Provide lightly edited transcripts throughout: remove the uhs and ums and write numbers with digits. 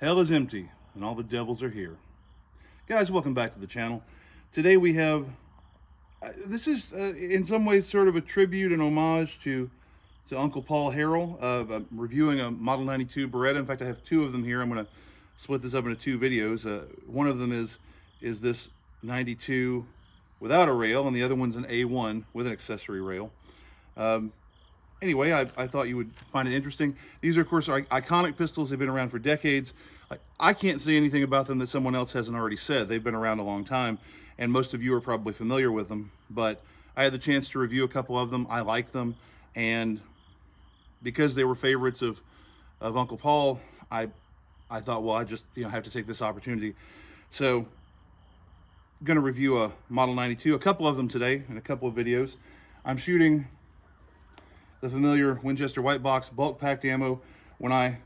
Hell is empty, and all the devils are here. Guys, welcome back to the channel. Today we have, this is in some ways sort of a tribute and homage to Uncle Paul Harrell, reviewing a Model 92 Beretta. In fact, I have two of them here. I'm going to split this up into two videos. One of them is this 92 without a rail, and the other one's an A1 with an accessory rail. Anyway, I thought you would find it interesting. These are, of course, iconic pistols. They've been around for decades. I can't say anything about them that someone else hasn't already said. They've been around a long time, and most of you are probably familiar with them. But I had the chance to review a couple of them. I like them, and because they were favorites of Uncle Paul, I thought, well, I just have to take this opportunity. So I'm going to review a Model 92, a couple of them today in a couple of videos. I'm shooting the familiar Winchester White Box bulk packed ammo. When I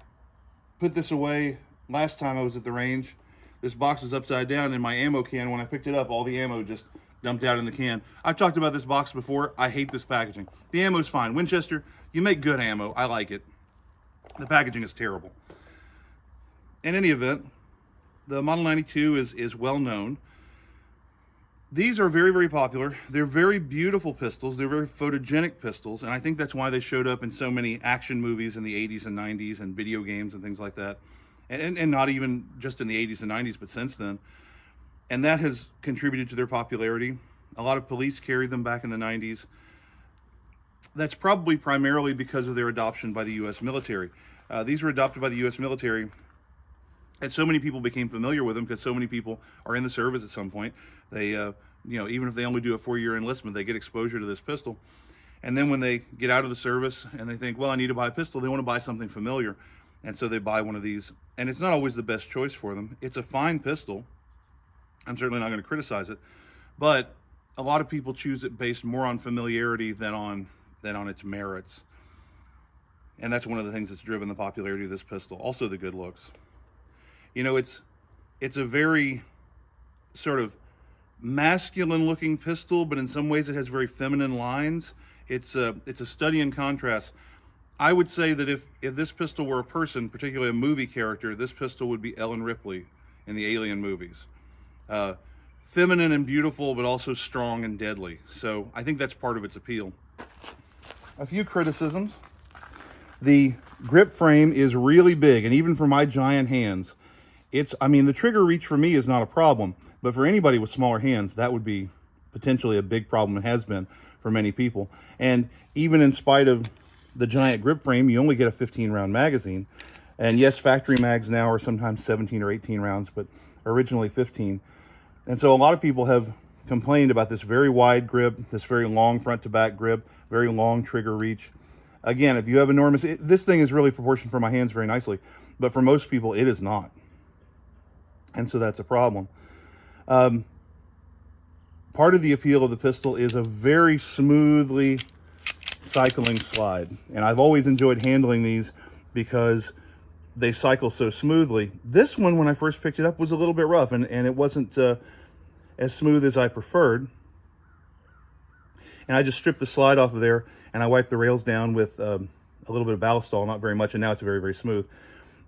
put this away last time I was at the range, this box was upside down in my ammo can. When I picked it up, all the ammo just dumped out in the can. I've talked about this box before. I hate this packaging. The ammo's fine. Winchester, you make good ammo. I like it. The packaging is terrible. In any event, the Model 92 is well known. These are very, very popular. They're very beautiful pistols. They're very photogenic pistols, and I think that's why they showed up in so many action movies in the 80s and 90s and video games and things like that. And not even just in the 80s and 90s, but since then. And that has contributed to their popularity. A lot of police carried them back in the 90s. That's probably primarily because of their adoption by the U.S. military. These were adopted by the U.S. military, and so many people became familiar with them because so many people are in the service at some point. They, even if they only do a 4-year enlistment, they get exposure to this pistol. And then when they get out of the service and they think, well, I need to buy a pistol, they want to buy something familiar. And so they buy one of these. And it's not always the best choice for them. It's a fine pistol. I'm certainly not going to criticize it. But a lot of people choose it based more on familiarity than on its merits. And that's one of the things that's driven the popularity of this pistol. Also the good looks. It's a very sort of masculine looking pistol, but in some ways it has very feminine lines. It's a study in contrast. I would say that if this pistol were a person, particularly a movie character, this pistol would be Ellen Ripley in the Alien movies. Feminine and beautiful, but also strong and deadly. So I think that's part of its appeal. A few criticisms. The grip frame is really big, and even for my giant hands, the trigger reach for me is not a problem, but for anybody with smaller hands, that would be potentially a big problem. It has been for many people. And even in spite of the giant grip frame, you only get a 15-round magazine. And yes, factory mags now are sometimes 17 or 18 rounds, but originally 15. And so a lot of people have complained about this very wide grip, this very long front-to-back grip, very long trigger reach. Again, if you have enormous... this thing is really proportioned for my hands very nicely, but for most people, it is not. And so that's a problem. Part of the appeal of the pistol is a very smoothly cycling slide. And I've always enjoyed handling these because they cycle so smoothly. This one, when I first picked it up, was a little bit rough, and it wasn't as smooth as I preferred. And I just stripped the slide off of there, and I wiped the rails down with a little bit of ballastol, not very much, and now it's very, very smooth.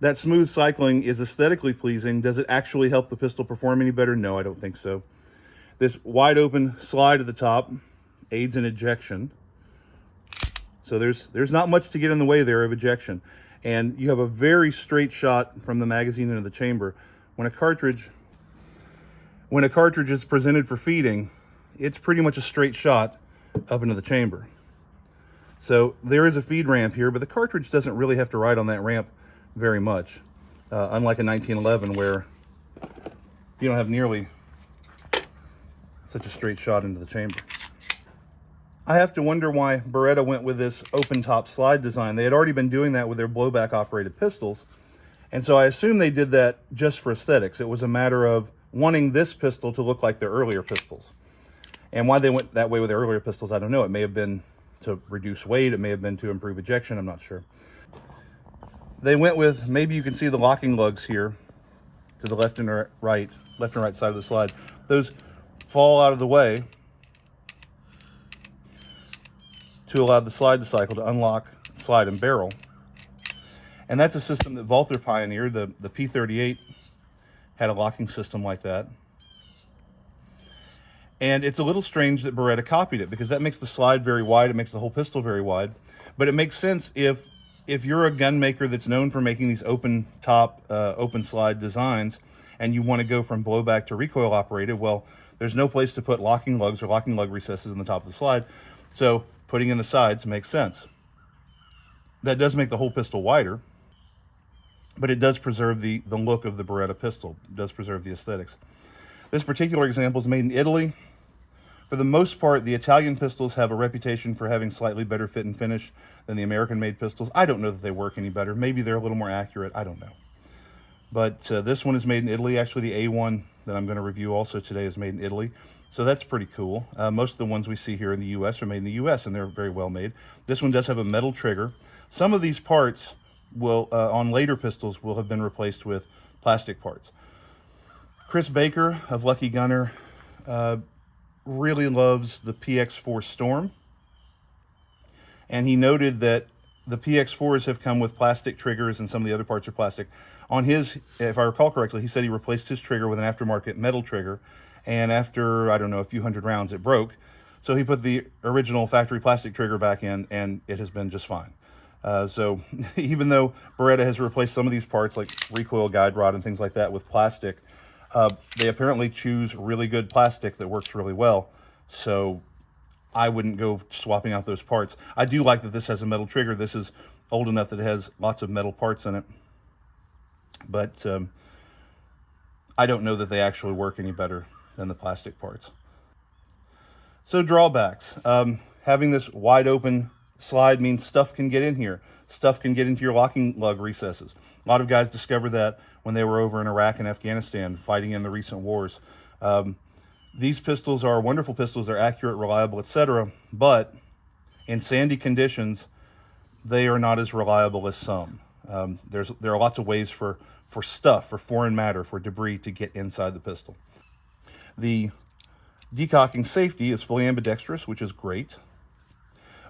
That smooth cycling is aesthetically pleasing. Does it actually help the pistol perform any better? No, I don't think so. This wide open slide at the top aids in ejection. So there's not much to get in the way there of ejection. And you have a very straight shot from the magazine into the chamber. When a cartridge is presented for feeding, it's pretty much a straight shot up into the chamber. So there is a feed ramp here, but the cartridge doesn't really have to ride on that ramp very much, unlike a 1911 where you don't have nearly such a straight shot into the chamber. I have to wonder why Beretta went with this open top slide design. They had already been doing that with their blowback operated pistols, and so I assume they did that just for aesthetics. It was a matter of wanting this pistol to look like their earlier pistols. And why they went that way with their earlier pistols, I don't know. It may have been to reduce weight, it may have been to improve ejection, I'm not sure. They went with, maybe you can see the locking lugs here to the left and right side of the slide. Those fall out of the way to allow the slide to cycle to unlock slide and barrel. And that's a system that Walther pioneered. The P38 had a locking system like that. And it's a little strange that Beretta copied it, because that makes the slide very wide. It makes the whole pistol very wide. But it makes sense if you're a gun maker that's known for making these open top, open slide designs, and you want to go from blowback to recoil operated, well, there's no place to put locking lugs or locking lug recesses in the top of the slide. So putting in the sides makes sense. That does make the whole pistol wider, but it does preserve the look of the Beretta pistol. It does preserve the aesthetics. This particular example is made in Italy. For the most part, the Italian pistols have a reputation for having slightly better fit and finish than the American-made pistols. I don't know that they work any better. Maybe they're a little more accurate. I don't know. But this one is made in Italy. Actually, the A1 that I'm going to review also today is made in Italy. So that's pretty cool. Most of the ones we see here in the U.S. are made in the U.S., and they're very well made. This one does have a metal trigger. Some of these parts will, on later pistols, will have been replaced with plastic parts. Chris Baker of Lucky Gunner really loves the PX4 Storm, and he noted that the PX4s have come with plastic triggers and some of the other parts are plastic. On his, if I recall correctly, he said he replaced his trigger with an aftermarket metal trigger, and after, I don't know, a few hundred rounds, it broke. So he put the original factory plastic trigger back in, and it has been just fine. So even though Beretta has replaced some of these parts, like recoil guide rod and things like that, with plastic, they apparently choose really good plastic that works really well. So I wouldn't go swapping out those parts. I do like that this has a metal trigger. This is old enough that it has lots of metal parts in it. But I don't know that they actually work any better than the plastic parts. So drawbacks. Having this wide open slide means stuff can get in here. Stuff can get into your locking lug recesses. A lot of guys discovered that when they were over in Iraq and Afghanistan fighting in the recent wars. These pistols are wonderful pistols. They're accurate, reliable, etc. But in sandy conditions, they are not as reliable as some. There are lots of ways for stuff, for foreign matter, for debris to get inside the pistol. The decocking safety is fully ambidextrous, which is great.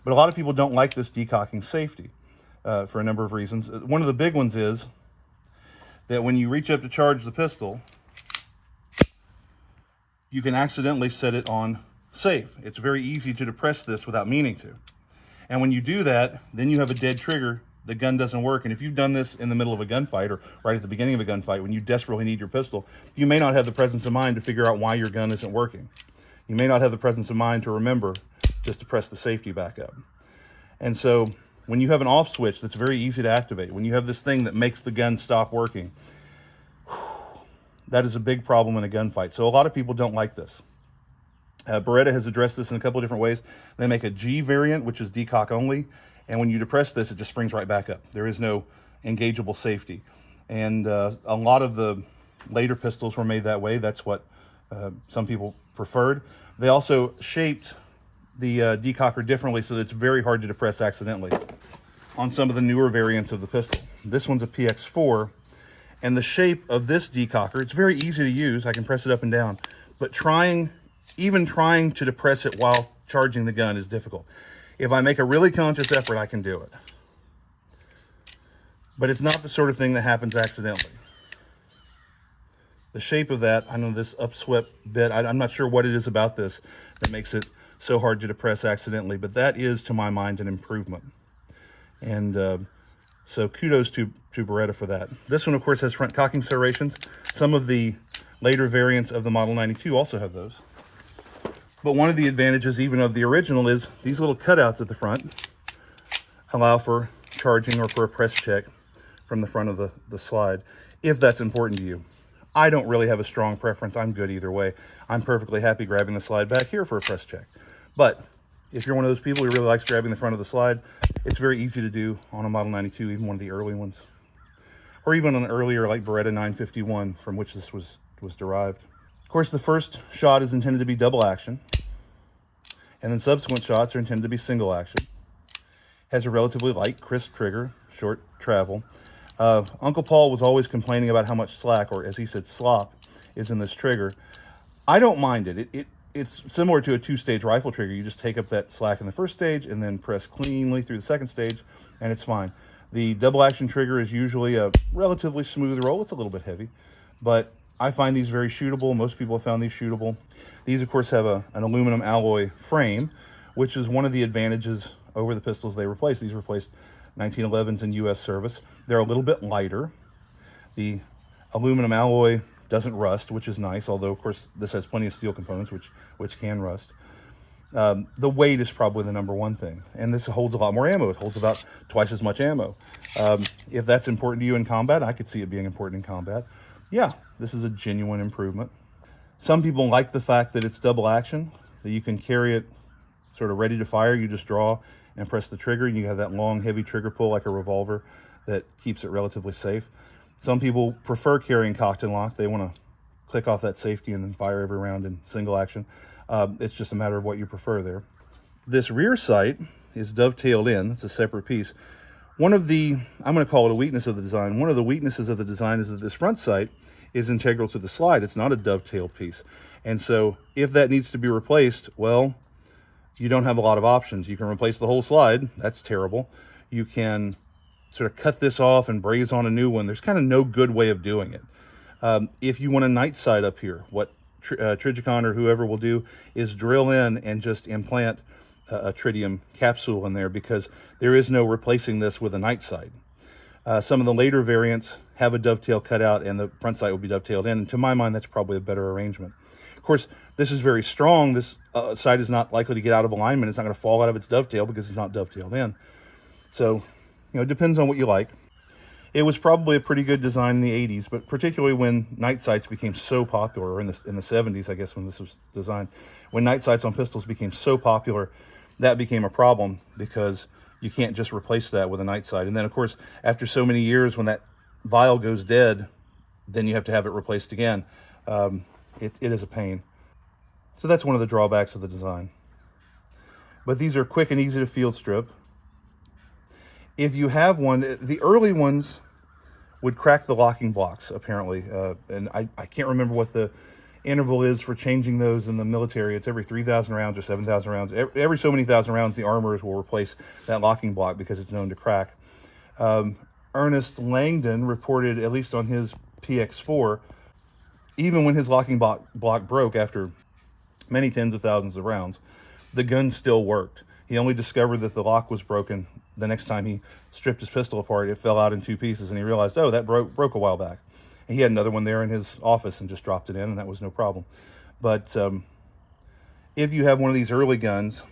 But a lot of people don't like this decocking safety for a number of reasons. One of the big ones is that when you reach up to charge the pistol, you can accidentally set it on safe. It's very easy to depress this without meaning to. And when you do that, then you have a dead trigger. The gun doesn't work. And if you've done this in the middle of a gunfight or right at the beginning of a gunfight when you desperately need your pistol, you may not have the presence of mind to figure out why your gun isn't working. You may not have the presence of mind to remember just to press the safety back up. And so when you have an off switch that's very easy to activate, when you have this thing that makes the gun stop working, that is a big problem in a gunfight. So a lot of people don't like this. Beretta has addressed this in a couple of different ways. They make a G variant, which is decock only. And when you depress this, it just springs right back up. There is no engageable safety. And a lot of the later pistols were made that way. That's what some people preferred. They also shaped the decocker differently so that it's very hard to depress accidentally on some of the newer variants of the pistol. This one's a PX4. And the shape of this decocker, it's very easy to use. I can press it up and down. But even trying to depress it while charging the gun is difficult. If I make a really conscious effort, I can do it. But it's not the sort of thing that happens accidentally. The shape of that, I know this upswept bit, I'm not sure what it is about this that makes it so hard to depress accidentally, but that is, to my mind, an improvement. And so kudos to Beretta for that. This one, of course, has front cocking serrations. Some of the later variants of the Model 92 also have those. But one of the advantages even of the original is these little cutouts at the front allow for charging or for a press check from the front of the slide, if that's important to you. I don't really have a strong preference. I'm good either way. I'm perfectly happy grabbing the slide back here for a press check. But if you're one of those people who really likes grabbing the front of the slide, it's very easy to do on a Model 92, even one of the early ones. Or even on an earlier, like Beretta 951, from which this was derived. Of course, the first shot is intended to be double action, and then subsequent shots are intended to be single action. Has a relatively light, crisp trigger, short travel. Uncle Paul was always complaining about how much slack, or as he said, slop, is in this trigger. I don't mind it. It's similar to a two-stage rifle trigger. You just take up that slack in the first stage and then press cleanly through the second stage, and it's fine. The double action trigger is usually a relatively smooth roll. It's a little bit heavy, but I find these very shootable. Most people have found these shootable. These, of course, have an aluminum alloy frame, which is one of the advantages over the pistols they replaced. These replaced 1911s in U.S. service. They're a little bit lighter. The aluminum alloy doesn't rust, which is nice, although, of course, this has plenty of steel components, which can rust. The weight is probably the number one thing, and this holds a lot more ammo. It holds about twice as much ammo. If that's important to you in combat, I could see it being important in combat. Yeah, this is a genuine improvement. Some people like the fact that it's double action, that you can carry it sort of ready to fire. You just draw and press the trigger, and you have that long, heavy trigger pull like a revolver that keeps it relatively safe. Some people prefer carrying cocked and locked. They want to click off that safety and then fire every round in single action. It's just a matter of what you prefer there. This rear sight is dovetailed in. It's a separate piece. One of the, I'm going to call it a weakness of the design. One of the weaknesses of the design is that this front sight is integral to the slide. It's not a dovetailed piece. And so if that needs to be replaced, well, you don't have a lot of options. You can replace the whole slide. That's terrible. You can sort of cut this off and braze on a new one. There's kind of no good way of doing it. If you want a night sight up here, what Trijicon or whoever will do is drill in and just implant a tritium capsule in there, because there is no replacing this with a night sight. Some of the later variants have a dovetail cut out and the front sight will be dovetailed in. And to my mind, that's probably a better arrangement. Of course, this is very strong. This sight is not likely to get out of alignment. It's not going to fall out of its dovetail because it's not dovetailed in. So, it depends on what you like. It was probably a pretty good design in the 80s, but particularly when night sights became so popular, or in the 70s, I guess, when this was designed. When night sights on pistols became so popular, that became a problem, because you can't just replace that with a night sight. And then, of course, after so many years, when that vial goes dead, then you have to have it replaced again. It is a pain. So that's one of the drawbacks of the design. But these are quick and easy to field strip. If you have one, the early ones would crack the locking blocks, apparently. And I can't remember what the interval is for changing those in the military. It's every 3,000 rounds or 7,000 rounds. Every so many thousand rounds, the armorers will replace that locking block because it's known to crack. Ernest Langdon reported, at least on his PX4, even when his locking block broke after many tens of thousands of rounds, the gun still worked. He only discovered that the lock was broken the next time he stripped his pistol apart. It fell out in two pieces, and he realized, oh, that broke a while back. And he had another one there in his office and just dropped it in, and that was no problem. But if you have one of these early guns,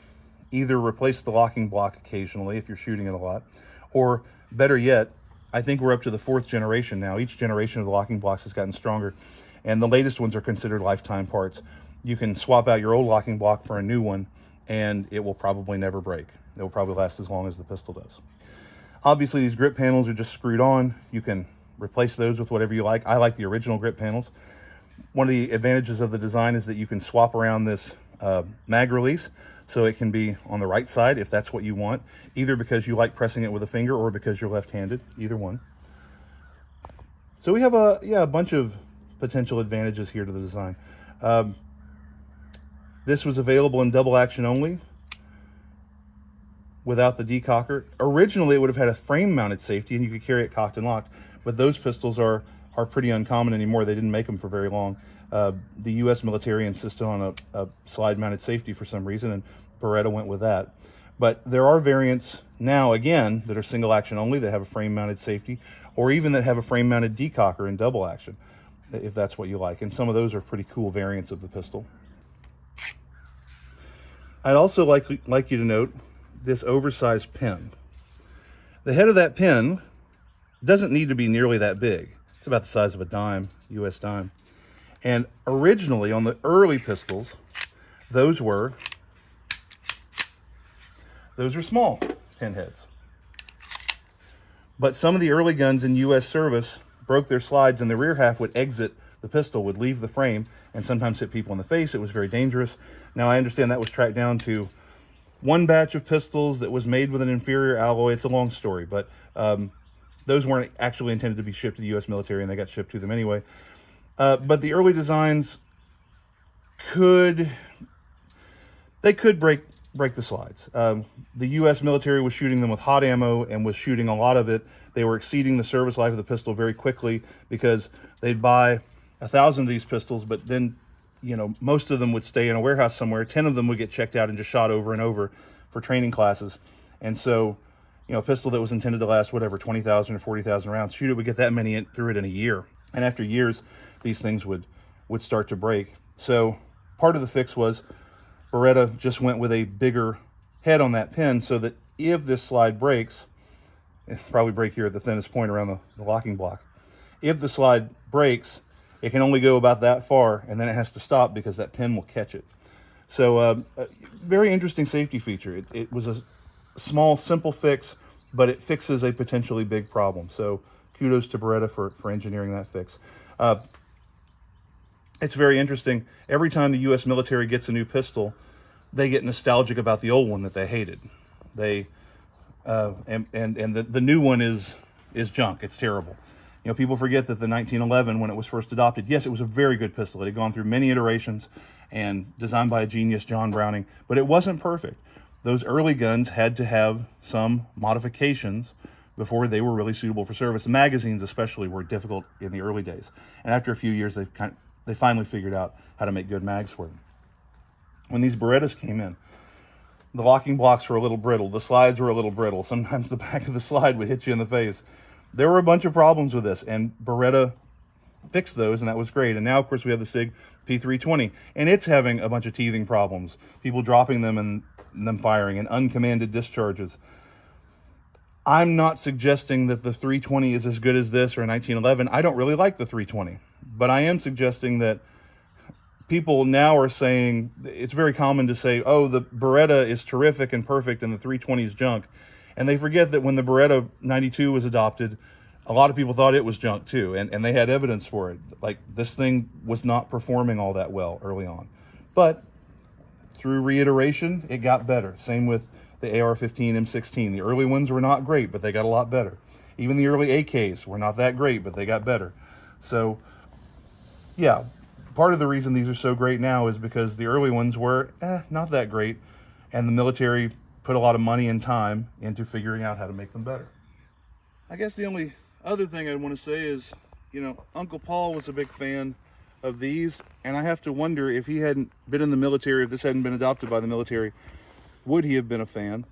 either replace the locking block occasionally if you're shooting it a lot, or better yet, I think we're up to the 4th generation now. Each generation of the locking blocks has gotten stronger, and the latest ones are considered lifetime parts. You can swap out your old locking block for a new one, and it will probably never break. It will probably last as long as the pistol does. Obviously, these grip panels are just screwed on. You can replace those with whatever you like. I like the original grip panels. One of the advantages of the design is that you can swap around this mag release, so it can be on the right side if that's what you want, either because you like pressing it with a finger or because you're left-handed, either one. So we have a bunch of potential advantages here to the design. This was available in double action only, without the decocker. Originally, it would have had a frame-mounted safety, and you could carry it cocked and locked, but those pistols are pretty uncommon anymore. They didn't make them for very long. The U.S. military insisted on a slide-mounted safety for some reason, and Beretta went with that. But there are variants now, again, that are single action only, that have a frame-mounted safety, or even that have a frame-mounted decocker in double action, if that's what you like. And some of those are pretty cool variants of the pistol. I'd also like you to note this oversized pin. The head of that pin doesn't need to be nearly that big. It's about the size of a dime, US dime. And originally on the early pistols, those were small pin heads. But some of the early guns in US service broke their slides, and the rear half would exit the pistol, would leave the frame, and sometimes hit people in the face. It was very dangerous. Now, I understand that was tracked down to one batch of pistols that was made with an inferior alloy. It's a long story, but those weren't actually intended to be shipped to the U.S. military, and they got shipped to them anyway. But the early designs could break break the slides. The U.S. military was shooting them with hot ammo and was shooting a lot of it. They were exceeding the service life of the pistol very quickly because they'd buy 1,000 of these pistols, but then, you know, most of them would stay in a warehouse somewhere. 10 of them would get checked out and just shot over and over for training classes. And so, you know, a pistol that was intended to last, whatever, 20,000 or 40,000 rounds, shoot, it would get that many through it in a year. And after years, these things would start to break. So part of the fix was Beretta just went with a bigger head on that pin so that if this slide breaks, it'll probably break here at the thinnest point around the locking block. If the slide breaks, it can only go about that far, and then it has to stop because that pin will catch it. So a very interesting safety feature. It was a small, simple fix, but it fixes a potentially big problem. So kudos to Beretta for engineering that fix. It's very interesting. Every time the U.S. military gets a new pistol, they get nostalgic about the old one that they hated. They and the new one is junk. It's terrible. You know, people forget that the 1911, when it was first adopted, yes, it was a very good pistol. It had gone through many iterations and designed by a genius, John Browning, but it wasn't perfect. Those early guns had to have some modifications before they were really suitable for service. The magazines especially were difficult in the early days. And after a few years, they finally figured out how to make good mags for them. When these Berettas came in, the locking blocks were a little brittle. The slides were a little brittle. Sometimes the back of the slide would hit you in the face. There were a bunch of problems with this, and Beretta fixed those, and that was great. And now, of course, we have the SIG P320, and it's having a bunch of teething problems. People dropping them and them firing, and uncommanded discharges. I'm not suggesting that the 320 is as good as this or 1911. I don't really like the 320, but I am suggesting that people now are saying, it's very common to say, oh, the Beretta is terrific and perfect and the 320 is junk. And they forget that when the Beretta 92 was adopted, a lot of people thought it was junk too, and they had evidence for it. Like, this thing was not performing all that well early on. But through reiteration, it got better. Same with the AR-15 M16. The early ones were not great, but they got a lot better. Even the early AKs were not that great, but they got better. So, yeah, part of the reason these are so great now is because the early ones were not that great, and the military put a lot of money and time into figuring out how to make them better. I guess the only other thing I want to say is, you know, Uncle Paul was a big fan of these, and I have to wonder if he hadn't been in the military, if this hadn't been adopted by the military, would he have been a fan?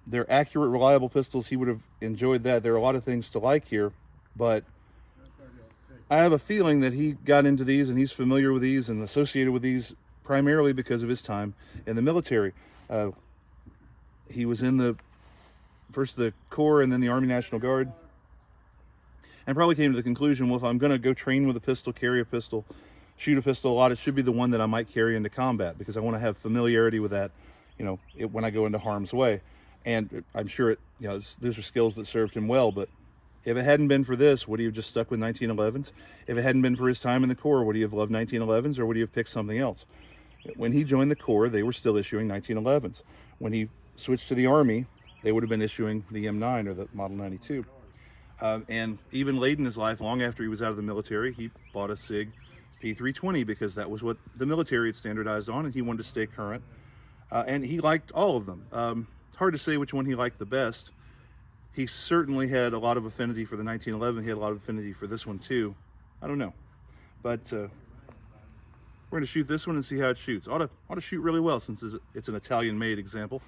They're accurate, reliable pistols. He would have enjoyed that. There are a lot of things to like here, but I have a feeling that he got into these and he's familiar with these and associated with these primarily because of his time in the military. He was in first the Corps and then the Army National Guard, and probably came to the conclusion, well, if I'm going to go train with a pistol, carry a pistol, shoot a pistol a lot, it should be the one that I might carry into combat, because I want to have familiarity with that, you know, when I go into harm's way. And I'm sure these are skills that served him well, but if it hadn't been for this, would he have just stuck with 1911s? If it hadn't been for his time in the Corps, would he have loved 1911s, or would he have picked something else? When he joined the Corps, they were still issuing 1911s. When he switched to the Army, they would have been issuing the M9 or the Model 92. And even late in his life, long after he was out of the military, he bought a SIG P320 because that was what the military had standardized on, and he wanted to stay current. And he liked all of them. It's hard to say which one he liked the best. He certainly had a lot of affinity for the 1911. He had a lot of affinity for this one too. I don't know. But we're going to shoot this one and see how it shoots. Ought to shoot really well since it's an Italian-made example.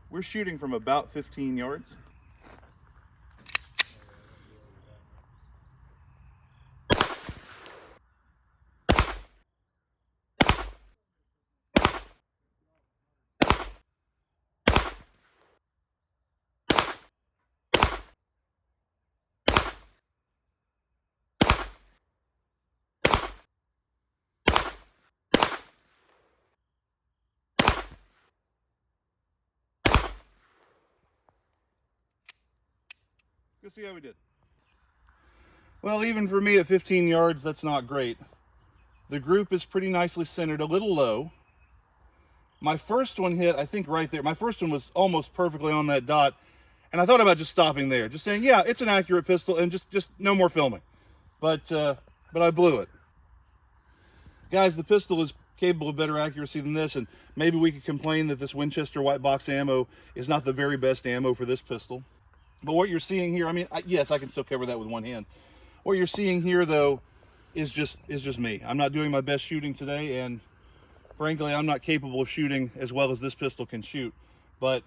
We're shooting from about 15 yards. Let's see how we did. Well, even for me at 15 yards, that's not great. The group is pretty nicely centered, a little low. My first one hit, I think, right there. My first one was almost perfectly on that dot, and I thought about just stopping there, just saying, yeah, it's an accurate pistol, and just no more filming. But I blew it. Guys, the pistol is capable of better accuracy than this, and maybe we could complain that this Winchester White Box ammo is not the very best ammo for this pistol. But what you're seeing here, I mean, yes, I can still cover that with one hand. What you're seeing here, though, is just me. I'm not doing my best shooting today, and frankly, I'm not capable of shooting as well as this pistol can shoot. But,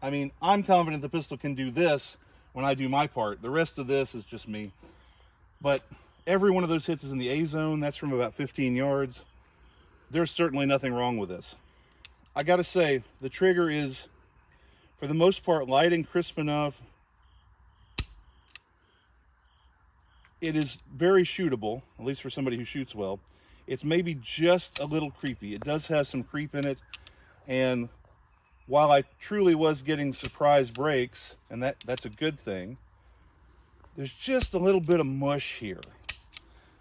I mean, I'm confident the pistol can do this when I do my part. The rest of this is just me. But every one of those hits is in the A zone. That's from about 15 yards. There's certainly nothing wrong with this. I gotta say, the trigger is, for the most part, light and crisp enough. It is very shootable, at least for somebody who shoots well. It's maybe just a little creepy. It does have some creep in it, and while I truly was getting surprise breaks, and that's a good thing, there's just a little bit of mush here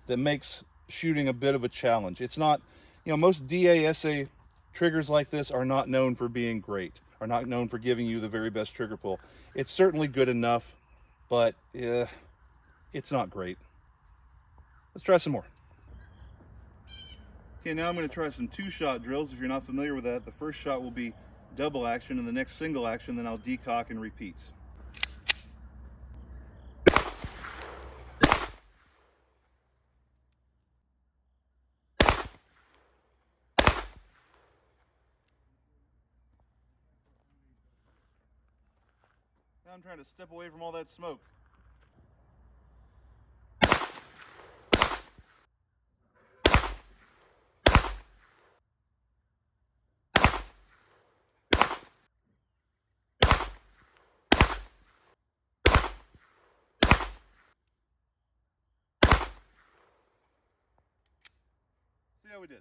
that makes shooting a bit of a challenge. It's not, most DASA triggers like this are not known for being great, are not known for giving you the very best trigger pull. It's certainly good enough, but it's not great. Let's try some more. Okay, now I'm going to try some two-shot drills. If you're not familiar with that, the first shot will be double action, and the next single action, then I'll decock and repeat. Now I'm trying to step away from all that smoke. See how we did.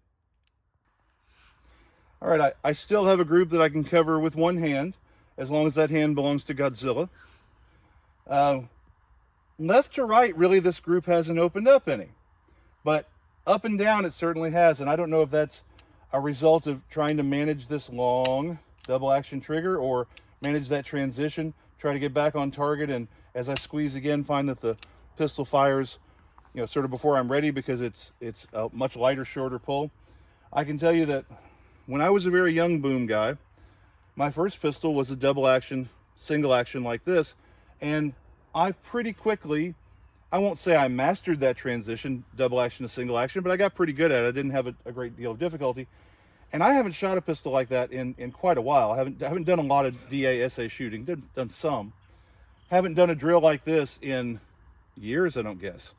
All right, I still have a group that I can cover with one hand, as long as that hand belongs to Godzilla. Left to right, really, this group hasn't opened up any. But up and down, it certainly has. And I don't know if that's a result of trying to manage this long double action trigger, or manage that transition, try to get back on target, and as I squeeze again, find that the pistol fires, sort of before I'm ready, because it's a much lighter, shorter pull. I can tell you that when I was a very young boom guy, my first pistol was a double action, single action like this, and I pretty quickly, I won't say I mastered that transition, double action to single action, but I got pretty good at it. I didn't have a great deal of difficulty. And I haven't shot a pistol like that in quite a while. I haven't done a lot of DASA shooting, done some. Haven't done a drill like this in years, I don't guess.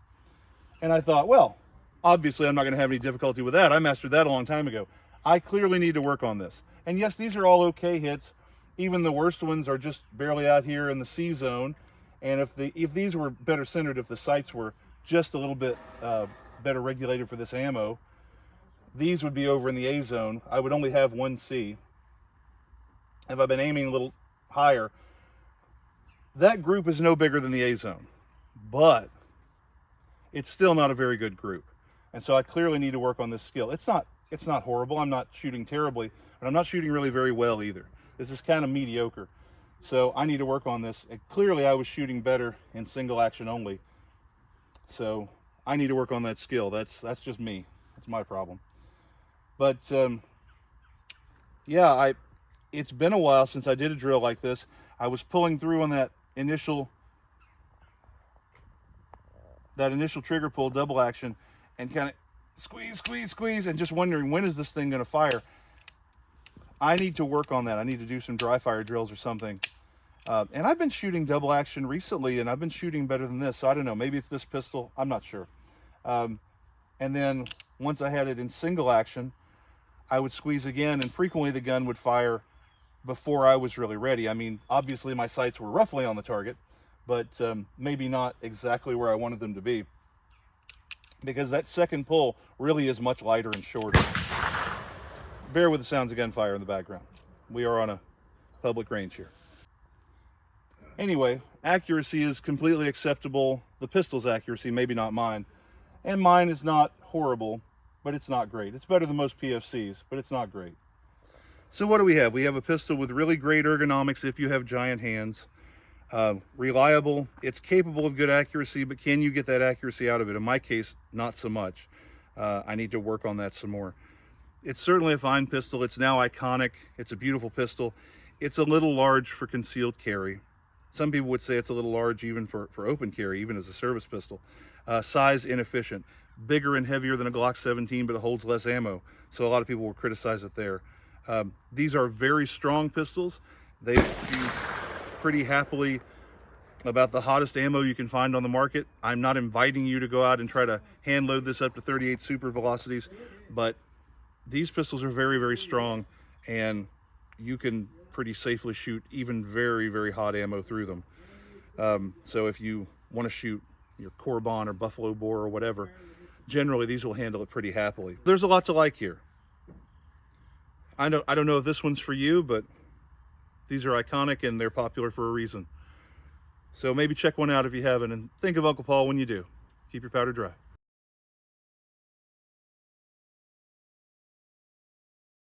And I thought, well, obviously I'm not going to have any difficulty with that. I mastered that a long time ago. I clearly need to work on this. And yes, these are all okay hits. Even the worst ones are just barely out here in the C zone. And if these were better centered, if the sights were just a little bit better regulated for this ammo, these would be over in the A zone. I would only have one C. If I've been aiming a little higher, that group is no bigger than the A zone, but it's still not a very good group. And so I clearly need to work on this skill. It's not horrible. I'm not shooting terribly, but I'm not shooting really very well either. This is kind of mediocre. So I need to work on this. And clearly I was shooting better in single action only. So I need to work on that skill. That's just me. That's my problem. But yeah, it's been a while since I did a drill like this. I was pulling through on that initial trigger pull double action, and kind of squeeze, and just wondering, when is this thing going to fire? I need to work on that. I need to do some dry fire drills or something. And I've been shooting double action recently, and I've been shooting better than this. So I don't know. Maybe it's this pistol. I'm not sure. And then once I had it in single action, I would squeeze again, and frequently the gun would fire before I was really ready. I mean, obviously my sights were roughly on the target, but maybe not exactly where I wanted them to be, because that second pull really is much lighter and shorter. Bear with the sounds of gunfire in the background. We are on a public range here. Anyway, accuracy is completely acceptable. The pistol's accuracy, maybe not mine. And mine is not horrible, but it's not great. It's better than most PFCs, but it's not great. So what do we have? We have a pistol with really great ergonomics if you have giant hands. Reliable. It's capable of good accuracy, but can you get that accuracy out of it? In my case, not so much. I need to work on that some more. It's certainly a fine pistol. It's now iconic. It's a beautiful pistol. It's a little large for concealed carry. Some people would say it's a little large even for open carry, even as a service pistol. Size inefficient. Bigger and heavier than a Glock 17, but it holds less ammo. So a lot of people will criticize it there. These are very strong pistols. They shoot pretty happily about the hottest ammo you can find on the market. I'm not inviting you to go out and try to hand load this up to 38 super velocities, but these pistols are very, very strong, and you can pretty safely shoot even very, very hot ammo through them. So if you want to shoot your Corbon or Buffalo Bore or whatever, generally these will handle it pretty happily. There's a lot to like here. I don't know if this one's for you, but these are iconic and they're popular for a reason. So maybe check one out if you haven't, and think of Uncle Paul when you do. Keep your powder dry.